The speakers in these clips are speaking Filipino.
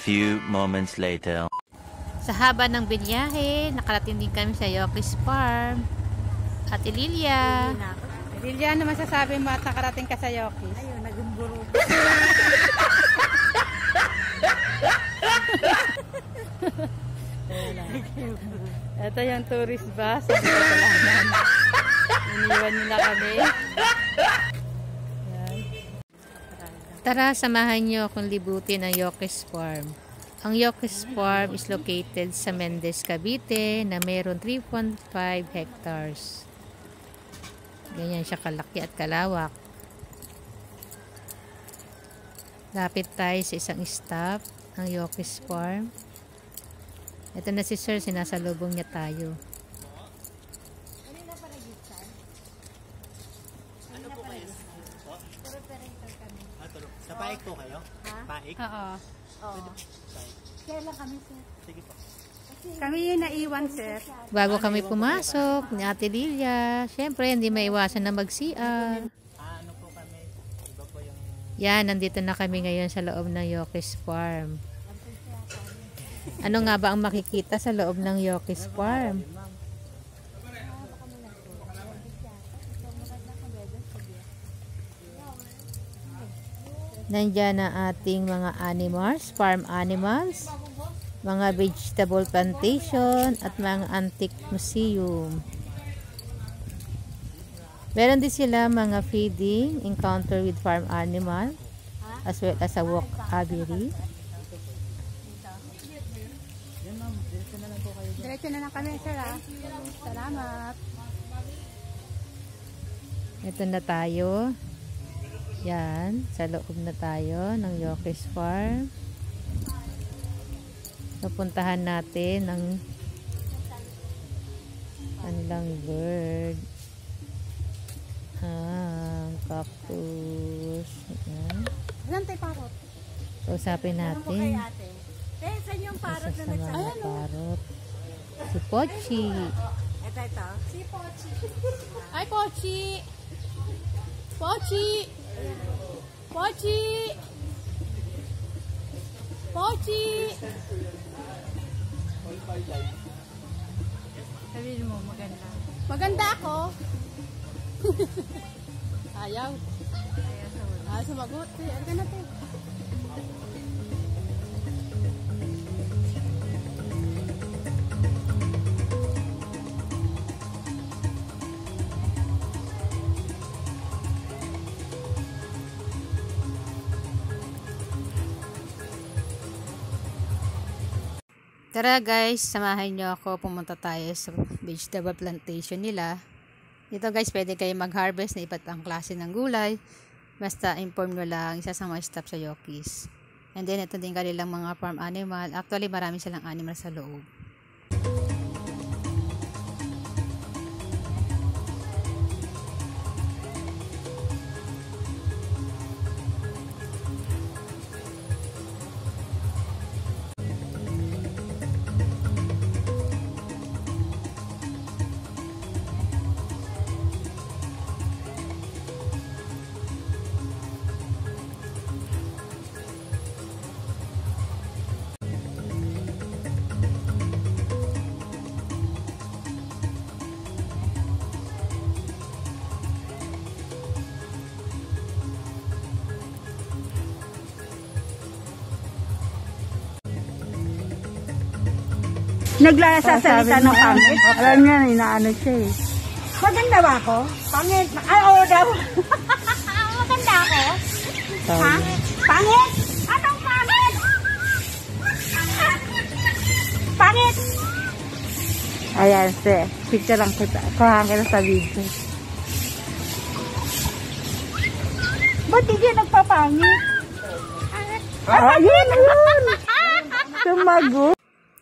few moments later. Sa haba ng binyahe, nakarating din kami sa Yoki's Farm. Ate Lilia. Lilia, ano masasabi mo at nakarating ka sa Yoki's? Ayun, nagumburo. Ito yung tourist bus. Iniwan nila kami. Yan. Tara, samahan nyo akong libutin ang Yoki's Farm. Ang Yoki's Farm is located sa Mendez, Cavite na mayroon 3.5 hectares. Ganyan siya kalaki at kalawak. Lapit tayo sa isang stop ng Yoki's Farm. Ito na si Sir, sinasalubong niya tayo. Ano po kayo? Puro operator kami. Sa paik po kayo? Ha? Paik? Oo. Oo. Share lang kami, sir. Sige po. Kami yung naiwan, sir. Bago kami pumasok ni Ate Lilia, syempre hindi maiwasan na mag-CR. Ano po kami? Iba po yung... Yan, nandito na kami ngayon sa loob ng Yoki's Farm. Ano nga ba ang makikita sa loob ng Yoki's Farm? Nandiyan ang ating mga animals, farm animals, mga vegetable plantation, at mga antique museum. Meron din sila mga feeding, encounter with farm animal, as well as a walk aviary. Diretso na lang kami, sir. Salamat. Ito na tayo. Yan, sa loob na tayo ng Yoki's Farm. Pupuntahan natin ang kanilang bird. Cactus. Yan. Saan tayo parot? Kausapin Ano po kay natin. ate? Saan yung parot Isa na sa mga nagsasama? parot. Si Pochi. Ito. Si Pochi. Ay, Pochi! Pochi! Pochi! Pochi! Sabihin mo, maganda. Maganda ako. Ayaw. Ayaw sumagot. Ano ka natin? Tara guys, samahan nyo ako. Pumunta tayo sa vegetable plantation nila. Dito guys, pwede kayo mag-harvest na iba't ang klase ng gulay. Basta inform nyo lang isa sa mga staff sa Yoki's. And then ito din kanilang mga farm animal. Actually marami silang animal sa loob. Nagsasalita ng pangit. Alam niya, inaano siya eh. Maganda ba ako? Pangit. Ay, oo daw. Maganda ako? Ha? Pangit? Anong pangit? Pangit? Ayan, sir. Picture lang kita. Kuhaan kita sa video. Ba't hindi nagpapangit? Ayun! Sumagot.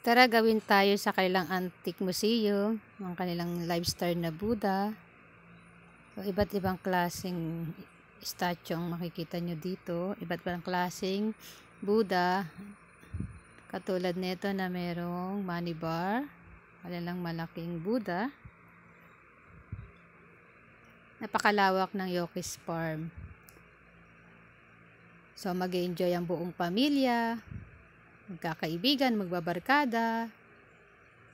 Tara, gawin tayo sa kanilang antique museum, ang kanilang live-star na Buddha. So, iba't ibang klaseng statue ang makikita nyo dito. Iba't ibang klaseng Buddha. Katulad nito na merong money bar. Kanilang malaking Buddha. Napakalawak ng Yoki's Farm. So, mag-enjoy ang buong pamilya. magkakaibigan, magbabarkada,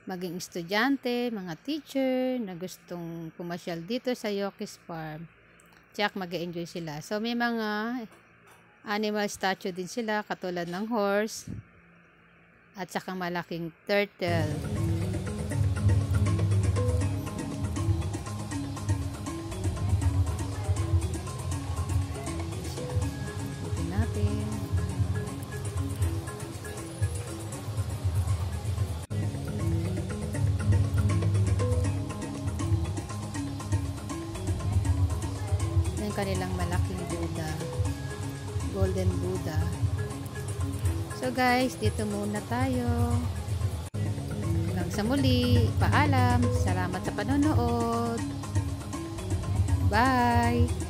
maging estudyante, mga teacher na gustong pumasyal dito sa Yokis Farm. Tiyak mag-enjoy sila. So may mga animal statue din sila katulad ng horse at saka malaking turtle. Ito natin. Yung kanilang malaking Buddha, Golden Buddha. So guys, dito muna tayo. Hanggang sa muli, paalam. Salamat sa panonood. Bye!